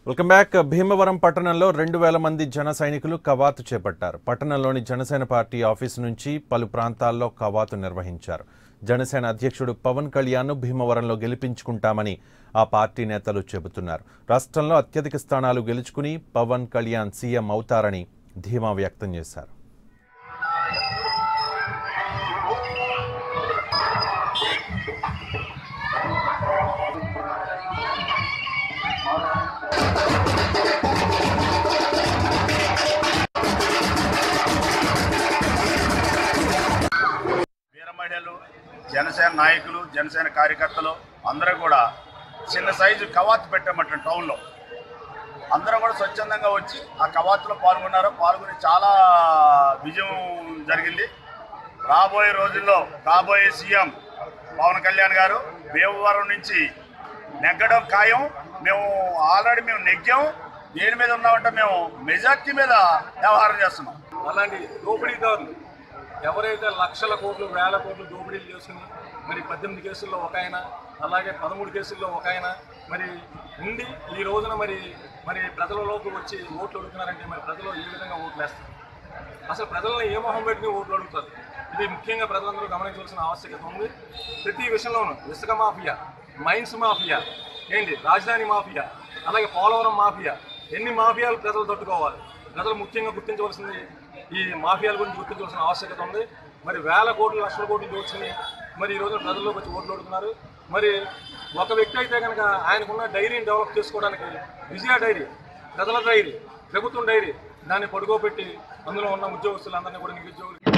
Welcome back. Bhimavaram పట్టణంలో 2000 మంది జన సైనికులు కవాతు చేపట్టారు. పట్టణంలోని జనసేన పార్టీ ఆఫీసు నుంచి పలు ప్రాంతాల్లో కవాతు నిర్వహించారు. జనసేన అధ్యక్షుడు పవన్ కళ్యాణ్ను భీమవరంలో గెలిపించుకుంటామని ఆ పార్టీ నేతలు చెబుతున్నారు. రాష్ట్రంలో అత్యధిక స్థానాలు గెలుచుకుని పవన్ కళ్యాణ్ సీఎం అవుతారని ధీమా వ్యక్తం చేశారు. జనసేన నాయకులు, జనసేన కార్యకర్తలు అందరూ కూడా చిన్న సైజు కవాతు పెట్టామట టౌన్లో. అందరూ కూడా స్వచ్ఛందంగా వచ్చి ఆ కవాతులో పాల్గొన్నారు. పాల్గొని చాలా విజయం జరిగింది. రాబోయే రోజుల్లో రాబోయే సీఎం పవన్ కళ్యాణ్ గారు భీమవరం నుంచి నెగ్గడం ఖాయం. మేము ఆల్రెడీ నెగ్గాం. దేని మీద ఉన్నామంటే మేము మెజార్టీ మీద వ్యవహారం చేస్తున్నాం. అలాంటి దోపిడీదారులు ఎవరైతే లక్షల కోట్లు, వేల కోట్లు దోపిడీలు చేసుకుని మరి 18 కేసుల్లో ఒక ఆయన, అలాగే 13 కేసుల్లో ఒక ఆయన మరి ఉండి ఈ రోజున మరి ప్రజలలోకి వచ్చి ఓట్లు అడుగుతున్నారంటే మరి ప్రజలు ఏ విధంగా ఓట్లు వేస్తారు? అసలు ప్రజలను ఏ మొహం పెట్టుకుని ఓట్లు అడుగుతారు? ఇది ముఖ్యంగా ప్రజలందరూ గమనించవలసిన ఆవశ్యకత ఉంది. ప్రతి విషయంలోనూ ఇసుక మాఫియా, మైన్స్ మాఫియా, రాజధాని మాఫియా, అలాగే పోలవరం మాఫియా, ఎన్ని మాఫియాలు ప్రజలు తట్టుకోవాలి? ప్రజలు ముఖ్యంగా గుర్తించవలసింది ఈ మాఫియాల గురించి గుర్తించవలసిన ఆవశ్యకత ఉంది. మరి వేల కోట్లు, లక్షల కోట్లు దోచుకుని మరి ఈ రోజున ప్రజల్లోకి వచ్చి ఓట్లు అడుగుతున్నారు. మరి ఒక వ్యక్తి అయితే కనుక ఆయనకున్న డైరీని డెవలప్ చేసుకోవడానికి విజయ డైరీ, ప్రజల డైరీ, ప్రభుత్వం డైరీ దాన్ని పడుకోబెట్టి అందులో ఉన్న ఉద్యోగస్తులందరినీ కూడా నిరుద్యోగులు